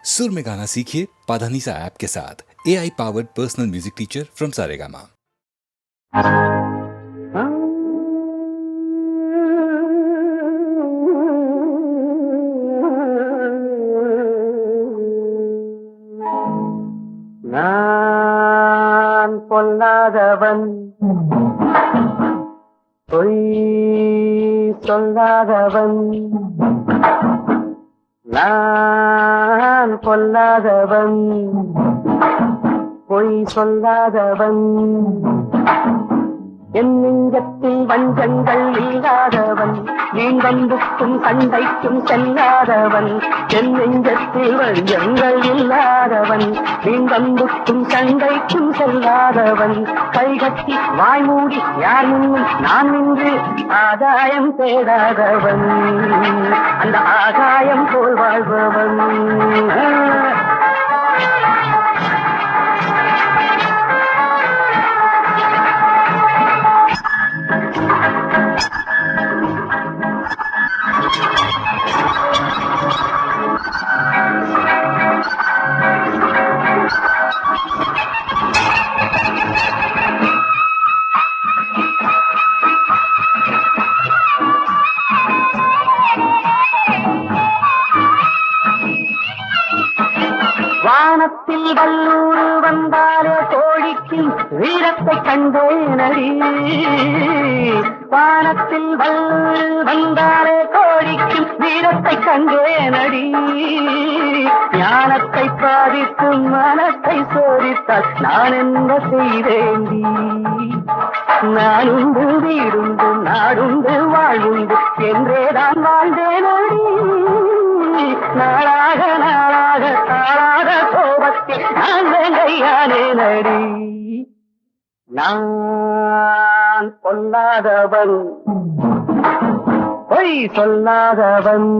सुर में गाना सीखिए पाधानीसा ऐप के साथ AI powered personal music teacher from Saregama. நான் பொல்லாதவன், பொய் சொல்லாதவன். நான் பொல்லாதவன், பொய் சொல்லாதவன். என் நெஞ்சத்தில் வஞ்சங்கள் இல்லாதவன், நீண்டம்புக்கும் சண்டைக்கும் செல்லாதவன். என் நெஞ்சத்தில் வஞ்சங்கள் இல்லாதவன், நீண்டம்புக்கும் சண்டைக்கும் செல்லாதவன். கைகட்டி வாய்மூடி யார் முன்னும் நான் நின்று ஆதாயம் தேடாதவன், அந்த ஆகாயம் போல் வாழ்பவன். வானத்தில் வல்லூர் வந்தாலே கோழிக்கும் வீரத்தை கண்டேனடி. வானத்தில் வல்லூர் வந்தாலே கோழிக்கும் வீரத்தை கண்டேனடி. ஞானத்தை பாதித்து மனத்தை சோதித்தால் நான் என்ன செய்தேண்டி. நானுண்டு வீடுண்டு நாடுண்டு வாழ்வுண்டு என்றேதான் வாழ்ந்தேனடி. நாளாக நாளாக தாளாக கோபத்தில் நான் வெங்கையானே நடி. நான் பொல்லாதவன், பொய் சொல்லாதவன்.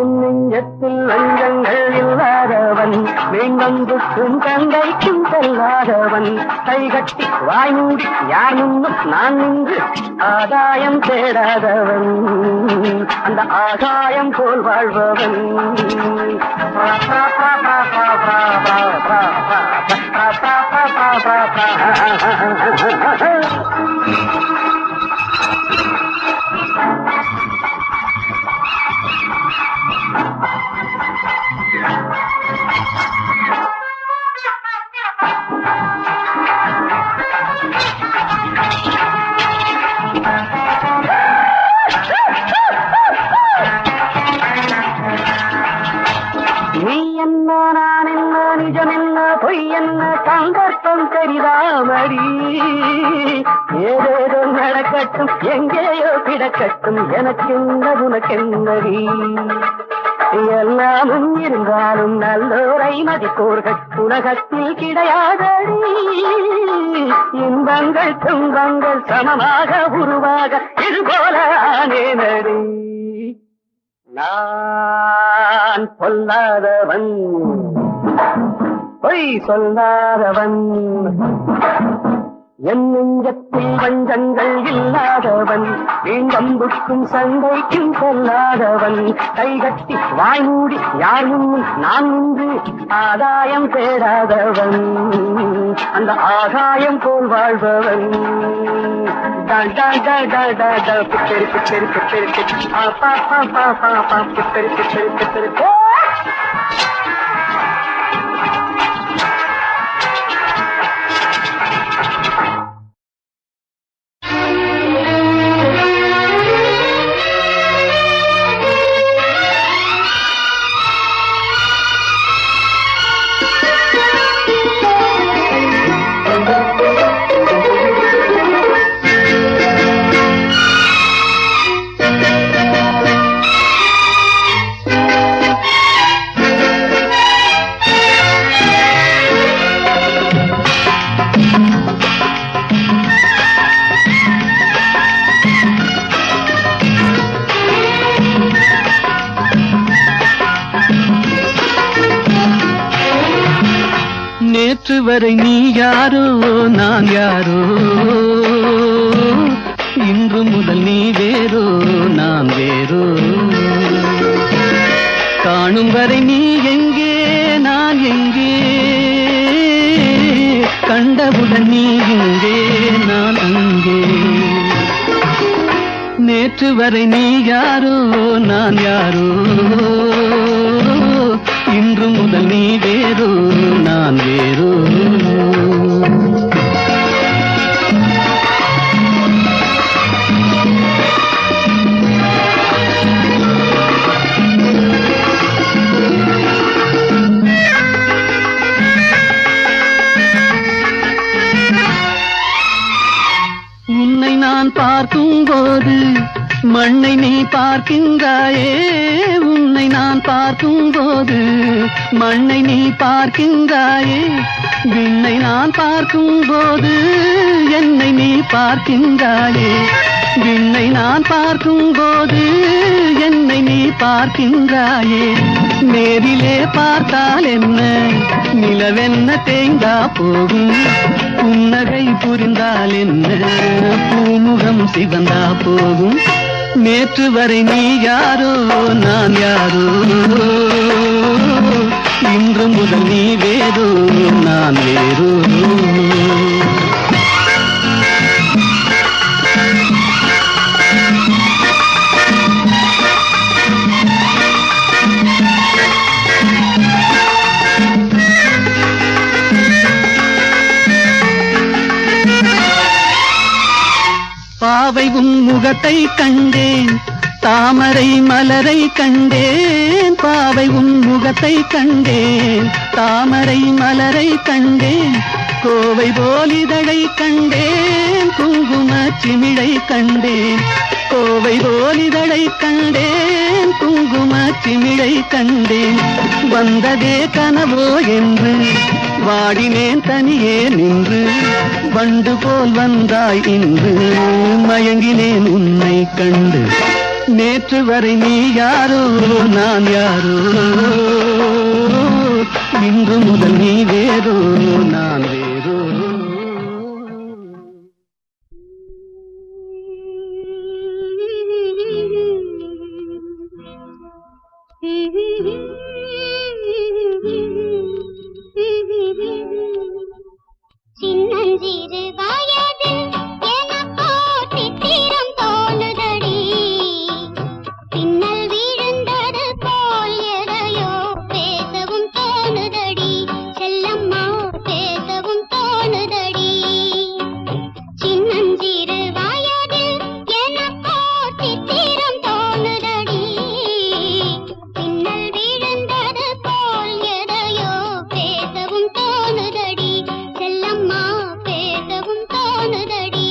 என் நெஞ்சத்தில் வஞ்சங்கள் இல்லாதவன், வேங்கம்புக்கும் தந்தைக்கும் செல்லாதவன். கைகட்டி வாய்மூடி யார் முன்னும் நான் நின்று ஆதாயம் தேடாதவன், அந்த ஆகாயம் போல் வாழ்பவன். நீ என்ன நான் என்ன நிஜம் என்ன பொய் என்ன சந்தர்ப்பம் தெரிதாமடி. ஏதேதோ நடக்கட்டும் எங்கேயோ கிடக்கட்டும் எனக்கென்ன உனக்கென்னடி. எல்லாமும் இருந்தாலும் நல்லோரை மதிப்போர்கள் உலகத்தில் கிடையாதடி. இன்பங்கள் துன்பங்கள் சமமாக உருவாக இதுபோல ஆனேனடி. நான் பொல்லாதவன், பொய் சொல்லாதவன். என் நெஞ்சத்தில் வஞ்சங்கள் இல்லாதவன், வீண்டம்புக்கும் சண்டைக்கும் செல்லாதவன். கைகட்டி வாய்மூடி யார் முன்னும் நான் நின்று ஆதாயம் தேடாதவன், அந்த ஆகாயம் போல் வாழ்பவன். பித்தரி பித்தரி பித்தரி பித்தரி பித்தரி பித்தரி. நேற்று வரை நீ யாரோ நான் யாரோ, இன்று முதல் நீ வேறோ நான் வேறோ. காணும் வரை நீ எங்கே நான் எங்கே, கண்டவுடன் நீ இங்கே நான் அங்கே. நேற்று வரை நீ யாரோ நான் யாரோ, இன்று முதல் நீ வேறோ நான் வேறோ. உன்னை நான் பார்க்கும் போது மண்ணை நீ பார்க்கின்றாயே, உன்னை நான் பார்க்கும் போது மண்ணை நீ பார்க்கின்றாயே, விண்ணை நான் பார்க்கும் போது என்னை நீ பார்க்கின்றாயே, விண்ணை நான் பார்க்கும் போது என்னை நீ பார்க்கின்றாயே. நேரிலே பார்த்தால் என்ன, நிலவென்ன தேய்ந்தா போகும், புன்னகை புரிந்தால் என்ன, பூமுகம் சிவந்தா போகும். நேற்று வரை நீ யாரோ நான் யாரோ, இன்று முதல் நீ வேறோ நான் வேறோ. பாவை உன் முகத்தை கண்டேன், தாமரை மலரை கண்டேன், பாவை உன் முகத்தை கண்டேன், தாமரை மலரை கண்டேன், கோவை போலிதழை கண்டேன், குங்கும சிமிழை கண்டேன், கோவை போலிதழை கண்டேன், குங்கும சிமிழை கண்டேன். வந்ததே கனவோ என்று வாடினேன் தனியே நின்று, வண்டு போல் வந்தாய் இன்று மயங்கினேன் உன்னை கண்டு. நேற்று வரை நீ யாரோ நான் யாரோ, இன்று முதல் நீ வேறோ நான் வேறோ. சின்னஞ்சிறு வயதில் எனக்கோ சித்திரம் தோணுதடி, பின்னல் விழுந்தது போல் எதையோ பேசவும் தோணுதடி, செல்லம்மா பேசவும் தோணுதடி. சின்னஞ்சிறு வயதில் எனக்கோ சித்திரம் தோணுதடி, பின்னல் விழுந்தது போல் எதையோ பேசவும் தோணுதடி, செல்லம்மா பேசவும் தோணுதடி.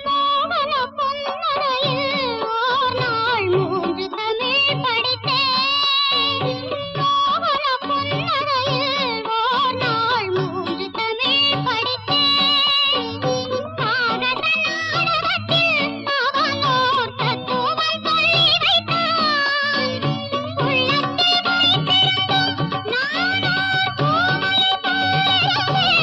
மோகன பொன்னரையில் ஓர் நாள் 3 தமிழ் படித்தேன், மோகன பொன்னரையில் ஓர் நாள் 3 தமிழ் படித்தேன். நாடக நாடகத்தில் அவன் ஓர் தத்துவம் சொல்லி வைத்தான், உள்ளத்தில் வைத்திருந்தும் நானோ கோவை போயிருந்தேன்.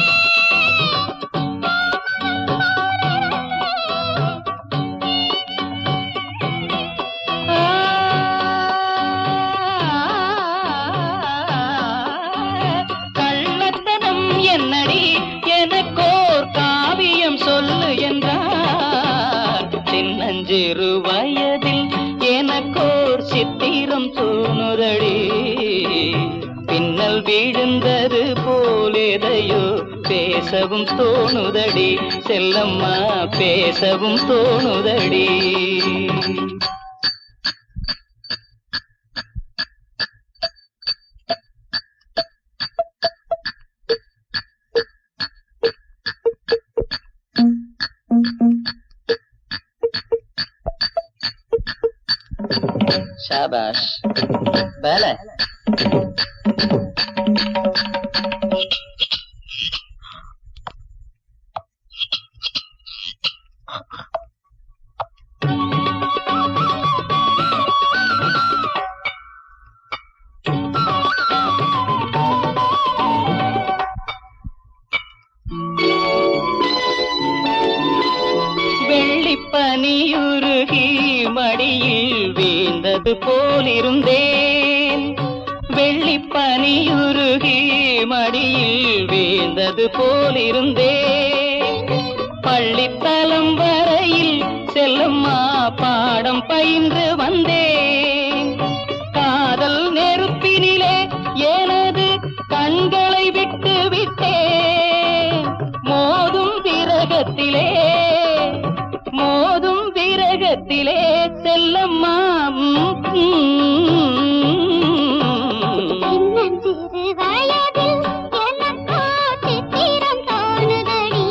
கள்ளத்தனம் என்னடி எனக்கோர் காவியம் சொல்லு என்றார், சின்னஞ்சிறு வயதில் எனக்கோர் சித்திரம் தோணுதடி, பின்னல் விழுந்தது போல் எதையோ பேசவும் தோணுதடி, செல்லம்மா பேசவும் தோணுதடி. ஷாபாஷ் வேல வெள்ளிப்பனியுருகி மடியில் வீழ்ந்தது போலிருந்தேன். வெள்ளிப்பனியுருகி மடியில் வீழ்ந்தது போலிருந்தேன். பள்ளித்தலம் வரையில் செல்லம்மா பாடம் பயின்று வந்தேன். காதல் நெருப்பினிலே எனது கண்களை விட்டு விட்டேன். மோதும் விரகத்திலே செல்லம்மா சின்னஞ்சிறு வயதில் எனக்கோ சித்திரம் தோணுதடி.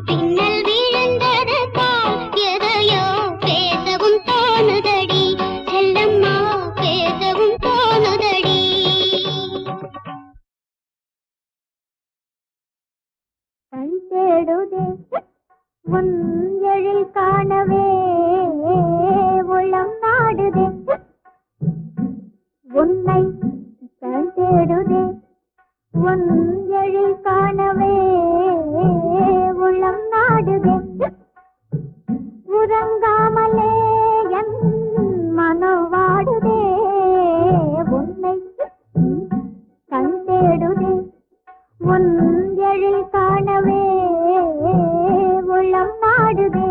பின்னல் விழுந்தது போல் எதையோ பேசவும் தோணுதடி. செல்லம்மா பேசவும் தோணுதடி. கண் தேடுதே உன் எழில் காணவே உள்ளம் நாடுதே. உன்னை கண் தேடுதே உன் எழில் காணவே உள்ளம் நாடுதே. உறங்காமலே என் மனம் வாடுதே. உன்னை கண் தேடுதே உன் எழில் காணவே உள்ளம் நாடுதே.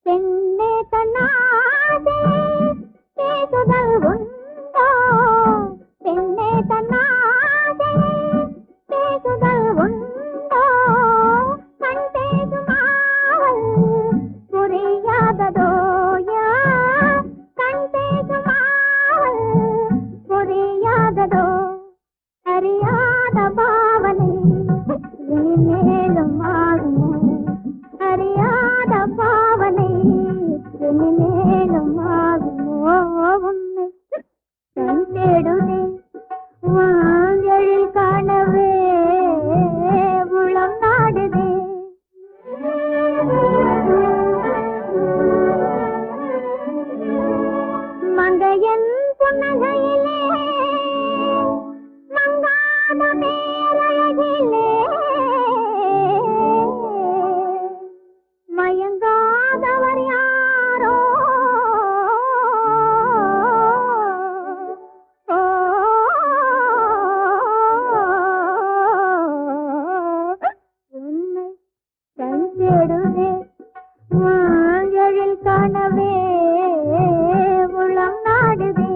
பெண்ணே தன்னாதே பேசுதல் உண்டோ. பெண்ணே தன்னாதே பேசுதல் உண்டோ. கண் பேசுமாவல் புரியாததோ. கண் பேசுமாவல் புரியாததோ. அறியாத பாவனை மேலும் ஆகுமோ. அறியாத பாவனை மேலும் ஆகுமோ. உன்னை கண் தேடுதே வாங்கலில் காணவே உளம் நாடுதே. மங்கையன் புன்னகையிலே மங்காத மேலழகிலே மயங்காதவர் யாரோ. உன்னை கண் தேடுதே வாங்கலில் காணவே உளம் நாடுதே.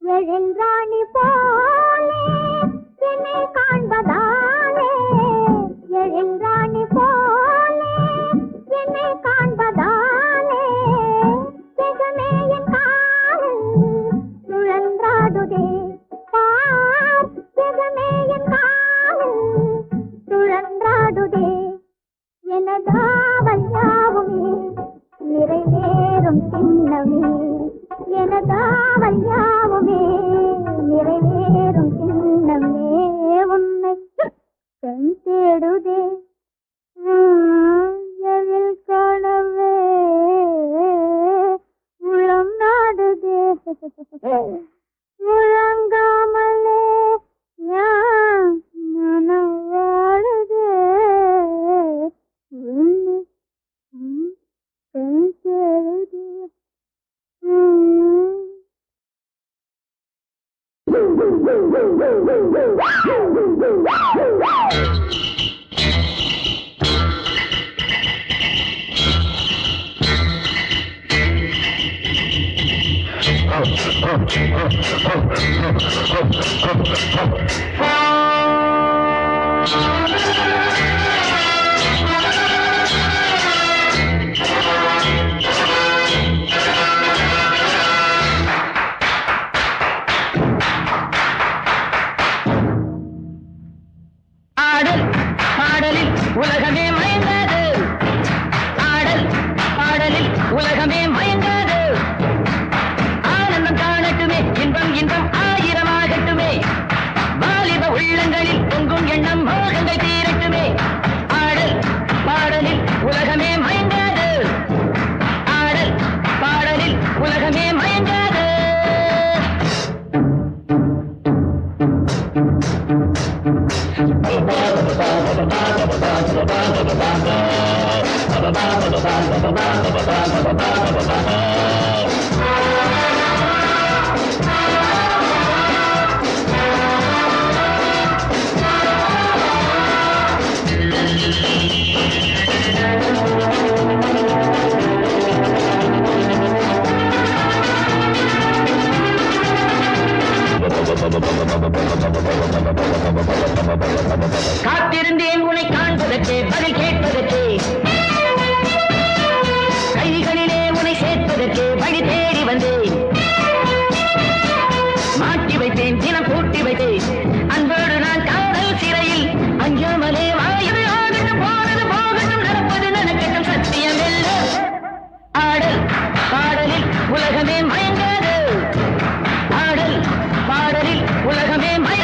எழில் ராணி போலே என்னை காண்பதாலே. எழில் ராணி போலே என்னை காண்பதாலே. ஜெகமே என் காலில் சுழன்றாடுதே. பார் ஜெகமே என் காலில் சுழன்றாடுதே. எனதாவல் யாவுமே நிறைவேறும் சின்னமே. எனதாவல் யாவுமே நிறைவேறும் சின்னமே. உன்னை கண் தேடுதே எழில் காணவே உளம் நாடுதே. உறங்காமலே யான் மனம் வாடுதே. உன்னை கண் தேடுதே. Oh ஆடல் பாடலில் உலகமே மயங்காது. ஆடல் பாடலில் உலகமே மயங்காது. ஆனந்தம் காணட்டுமே, இன்பம் இன்பம் ஆயிரமாகட்டுமே. வாலிப உள்ளங்களில் பொங்கும் எண்ணம் மோகங்கள் தீரட்டுமே. ஆடல் பாடலில் உலகமே மயங்காது. ஆடல் பாடலில் உலகமே மயங்காது. காத்திருந்தேன் உன்னை காண்பதற்கே, பதில் கேட்பதற்கே. கைகளிலே உன்னை சேர்ப்பதற்கே வழி தேடி வந்தேன். மாட்டி வைத்தேன், தினம் கூட்டி வைத்தேன். அன்போடு நான் காதல் சிறையில் அஞ்சாமலே வாயுது. ஆகட்டும் போனது போகட்டும், நடப்பது நடக்கட்டும், சத்தியம் வெல்ல. ஆடல் பாடலில் உலகமே மயங்காது. ஆடல் பாடலில் உலகமே மய.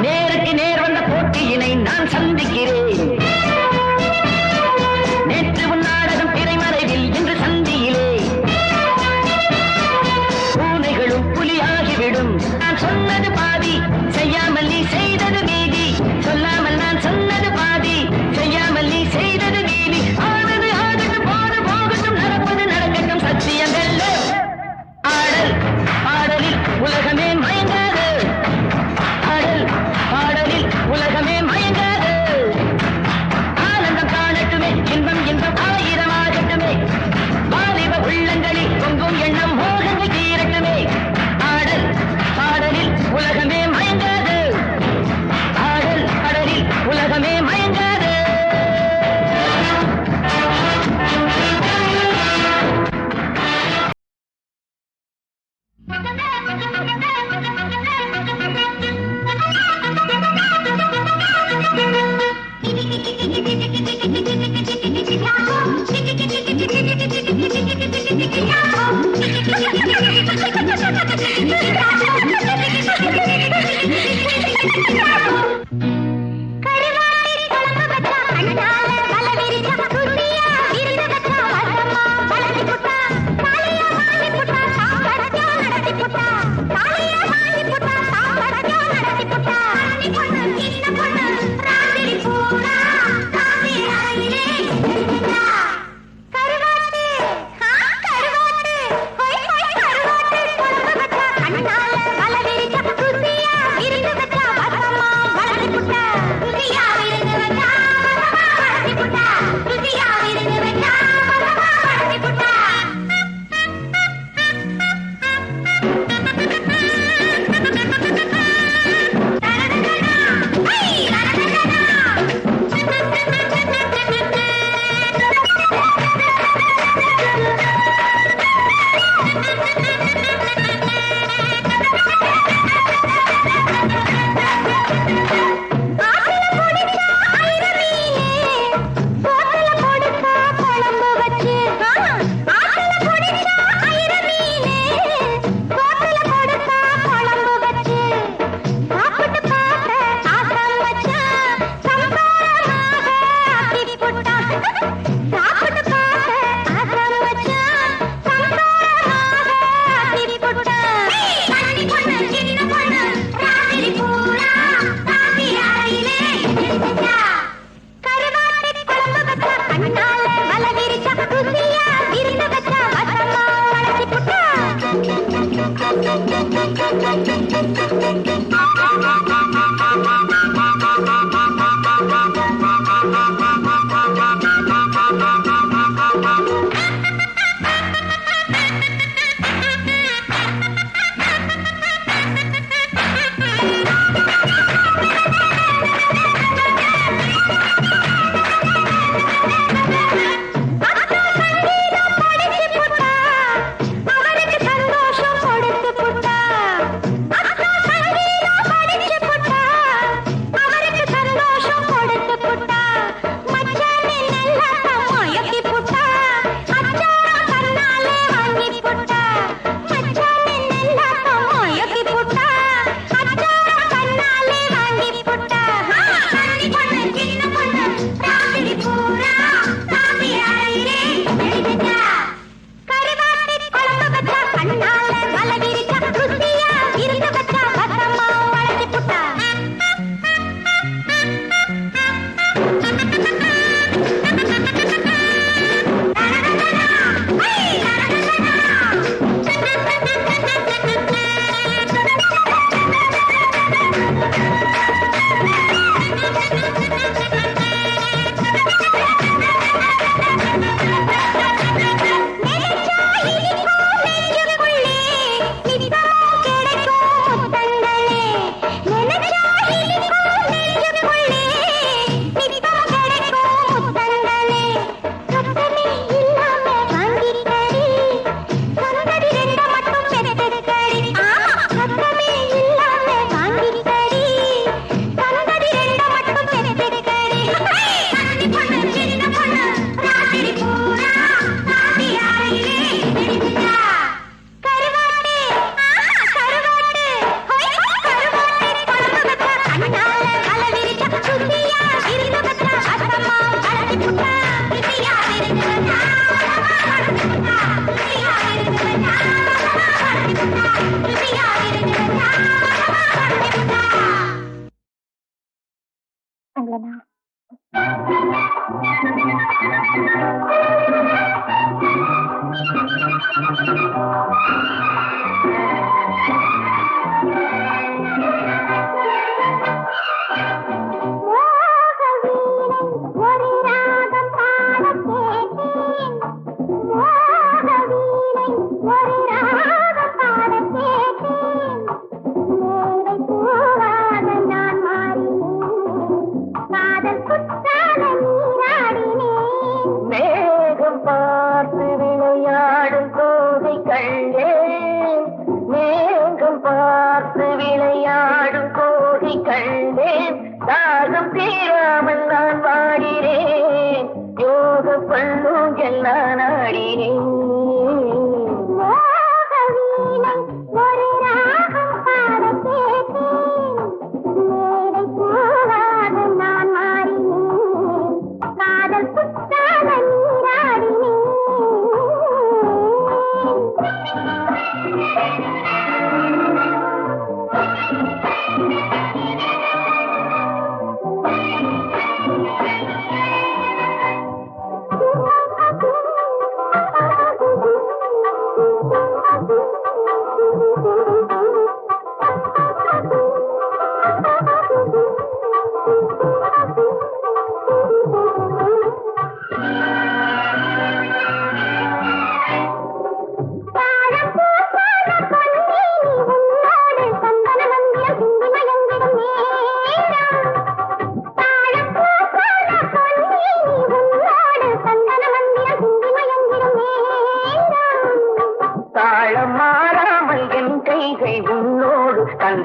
நேருக்கு நேர் வந்த போட்டியினை நான் சந்திக்கிறேன். நேற்று உன் நாடகம் திரைமறைவில் இன்று சந்தியிலே. பூனைகளும் புலியாகிவிடும். நான் சொன்னது பாதி, செய்யாமல் நீ செய்தது நீதி. சொல்லாமல் நான் சொன்னது பாதி, செய்யாமல் நீ செய்தது நீதி. ஆனது ஆகட்டும், போது போகட்டும், நடப்பது நடக்கட்டும், சத்தியம் வெல்ல. ஆடல் பாடலில் உலகமே மயங்காது. ஆடல் பாடலில் உலகமே மயங்காது. ஆனந்தம் காணட்டுமே, இன்பம் இன்பம் ஆயிரமாகட்டுமே. வாலிப உள்ளங்களில் பொங்கும் எண்ணம் மோகங்கள் தீரட்டுமே. ஆடல் பாடலில் உலகமே மயங்காது. ஆடல் பாடலில் உலகமே மயங்காது. கருவாட்டு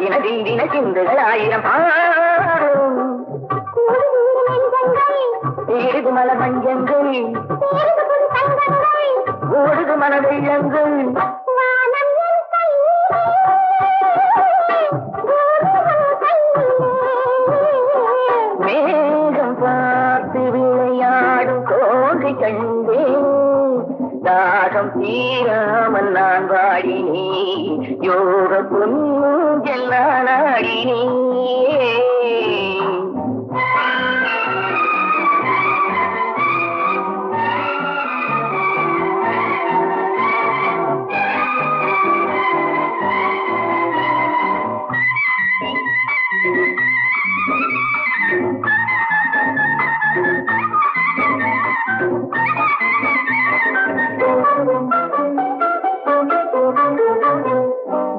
சிந்தின சிந்தின சிந்துகள் ஆயிரம் பாடும் ஏறுது மல மஞ்சங்கள் ஓடுது மன வெள்ளங்கள் மேகம் பார்த்து விளையாடும் கோகை கண்டேன் தாகம் தீராமல் நான் வாடினே யோக பொன்னூஞ்செல்லாம் நாடினே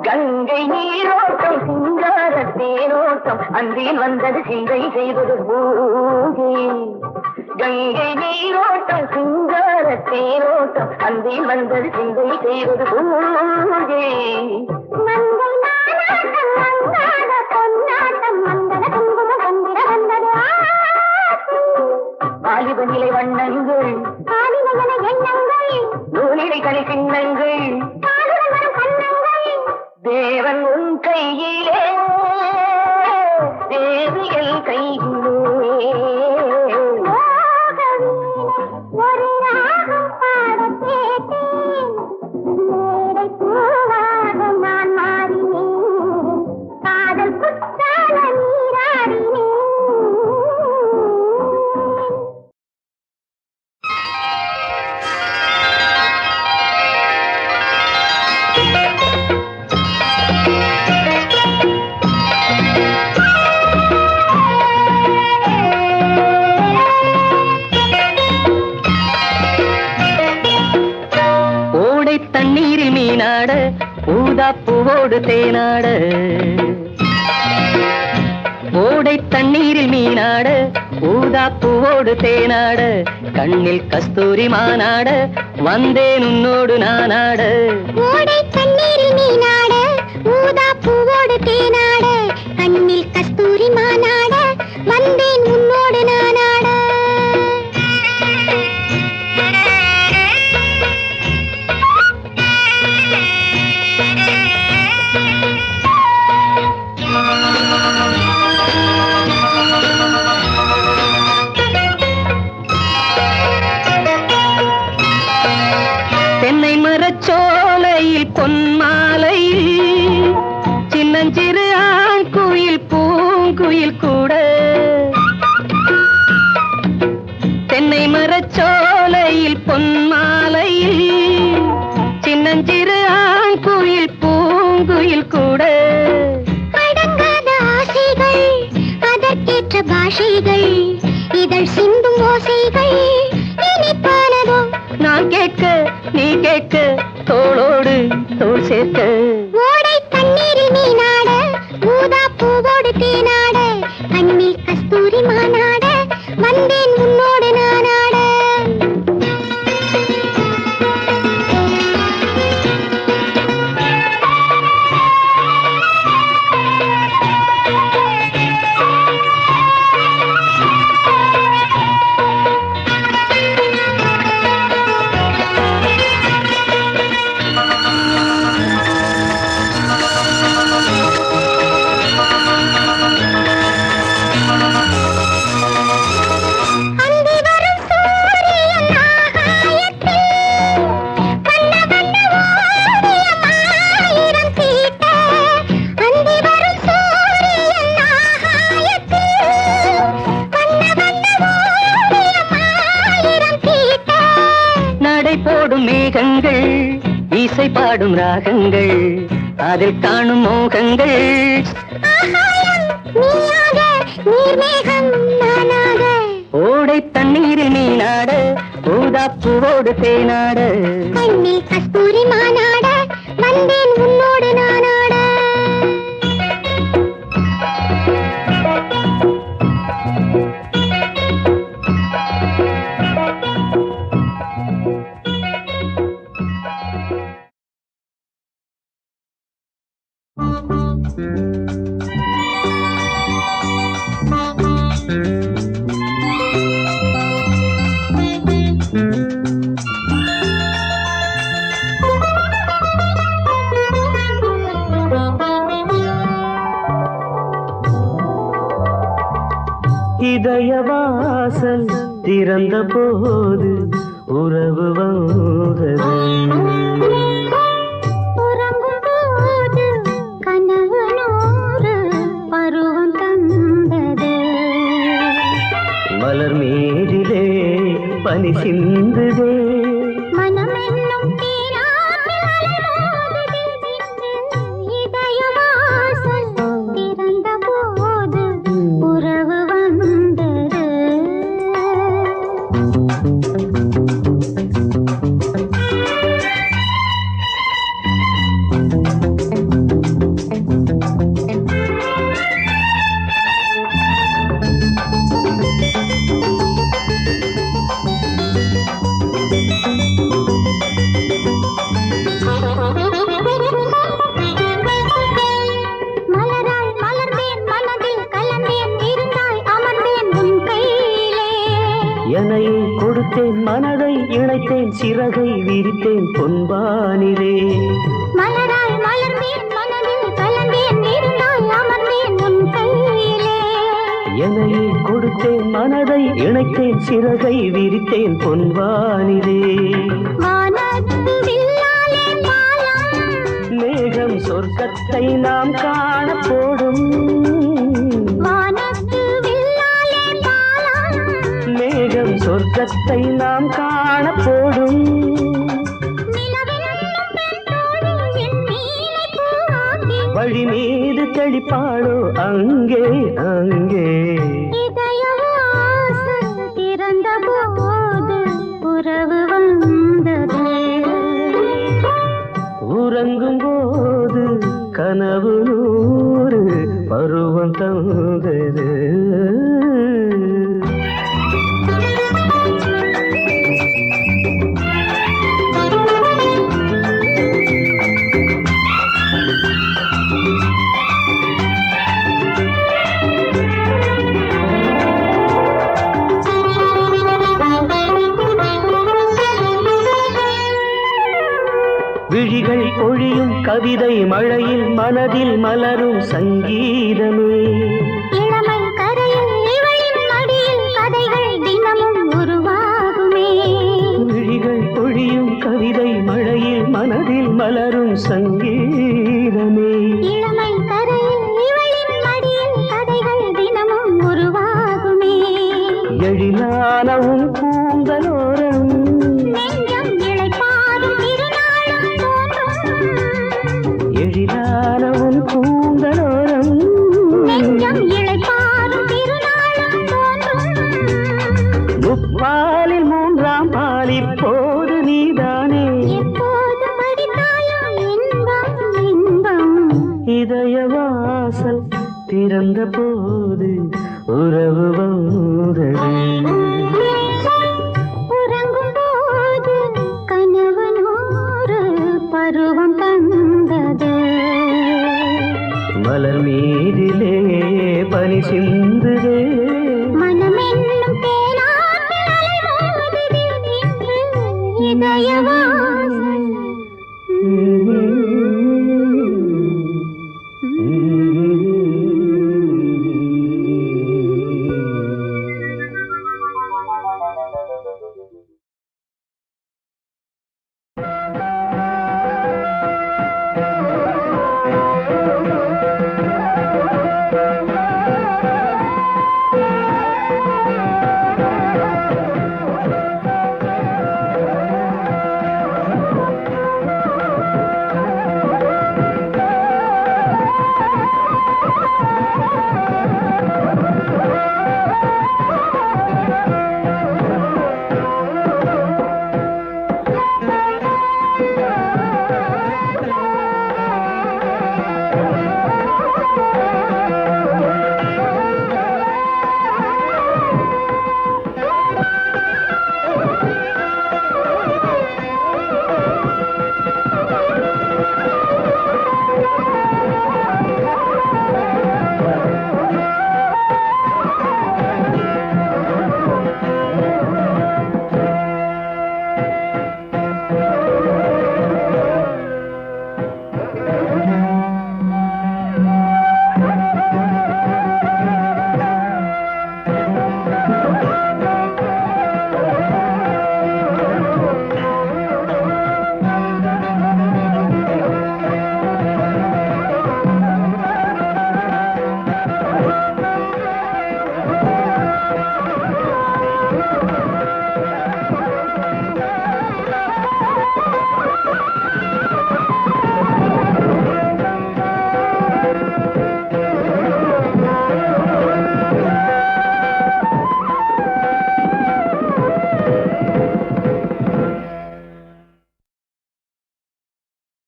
கங்கை நீரோட்டம் சிங்கார தேரோட்டம் அன்றில் வந்தது சிந்தை செய்வது பூஜை கங்கை நீரோட்டம் சிங்கார தேரோட்டம் அன்றில் வந்தது சிந்தை செய்வது பூஜை வாலிப நிலை வண்ணங்கள் நூலிடை கலை சின்னங்கள் தேவன் உன் கையிலே தேவிகள் கையிலே ஒரு ராகம் பாட கேட்டேன் மேடை பூவாக நான் மாறினேன் காதல் குற்றால நீராடினேன் தண்ணீரில் மீனாட ஊதா பூவோடு தேனாட ஓடை தண்ணீரில் மீனாட ஊதா பூவோடு தேனாட கண்ணில் கஸ்தூரி மானாட வந்தேன் உன்னோடு நானாட ஓடை தண்ணீரில் நீனாட ஊதா பூவோடு தேனாட கண்ணில் கஸ்தூரி மானாட வந்தேன் உன்னோடு நானாட தென்னை மரச்சோலையில் பொன்மாலையில் சின்னஞ்சிறு ஆண் குயில் பூங்குயில் கூட தென்னை மரச்சோலையில் பொன்மாலையில் சின்னஞ்சிறு ஆண் குயில் பூங்குயில் கூட அடங்காத ஆசைகள் அதற்கேற்ற பாஷைகள் இதழ் சிந்தும் ஓசைகள் இனிப்பானதோ நான் கேட்க நீ கேட்க தோளோடு தோள் சேர்க்க ஓடை தண்ணீரில் மீனாட ஊதா பூவோடு தேனாட கண்ணில் கஸ்தூரி மானாட வந்தேன் உன்னோடு நானாட போடும் மேகங்கள் இசை பாடும் ராகங்கள் அதில் காணும் மோகங்கள் ஓடை தண்ணீரில் நீனாட ஊதா பூவோடு தேனாட கண்ணில் கஸ்தூரி மானாட வந்தேன் உன்னோடு நானாட இதயவாசல் திறந்த போது உறவு வந்தது. உறங்கும் போது கனவு நூறு பருவம் தந்தது. மலர் மீதிலே பனி சிந்துதே. மனம் என்னும் தேனாற்றில் அலைமோதுதே. இதயவாசல் திறந்த போது உறவு வந்தது. மலராய் மலர்ந்தேன் மனதில் கலந்தேன் இருந்தாய் அமர்ந்தேன் உன் கையிலே. எனையை கொடுத்தேன் மனதை இணைத்தேன் சிறகை விரித்தேன் பொன்பானிலே. மலராய் மலர்ந்தேன் மனதில் கலந்தேன் இருந்தாய் அமர்ந்தேன் உன் கையிலே. எனையை கொடுத்தேன் மனதை இணைத்தேன் சிறகை விரித்தேன் பொன்வானிலே. வானத்து வில்லாலே பாலம் மேகம் சொர்க்கத்தை நாம் காண போடும். வானத்து வில்லாலே பாலம் மேகம் சொர்க்கத்தை நாம் காண போடும். நிலவென்னும் பெண்தோழி என் மீனை பூவாக்கி வழி மீது தெளிப்பாளோ அங்கே அங்கே. இதயவாசல் திறந்த போது உறவு வந்தது. உறங்கும் போது கனவு நூறு பருவம் தந்தது. விழிகள் பொழியும் கவிதை மழையில் மனதில் மலரும் சங்கீதமே. இளமை கரையில் இவளின் மடியில் கதைகள் தினமும் உருவாகுமே. விழிகள் பொழியும் கவிதை மழையில் மனதில் மலரும் சங்கீதமே. இளமை கரையில் இவளின் மடியில் கதைகள் தினமும் உருவாகுமே. எழிலானவும் கூந்தலோரம் நெஞ்சம் இளைப்பாறும் திருநாளும் தோன்றும். எழிலானவும் கூந்தலோரம் நெஞ்சம் இளைப்பாறும் திருநாளும் தோன்றும். முப்பாலில் மூன்றாம் பால் இப்போது நீதானே. எப்போது படித்தாலும் இன்பம் இன்பம். இதயவாசல் திறந்த போது உறவு வந்தது. உறங்கும் போது கனவு நூறு பருவம் தந்தது. மலர் மீதிலே பனி சிந்துதே. மனம் என்னும் தேனாற்றில் அலைமோதுதே. இன்று இதயவாசல்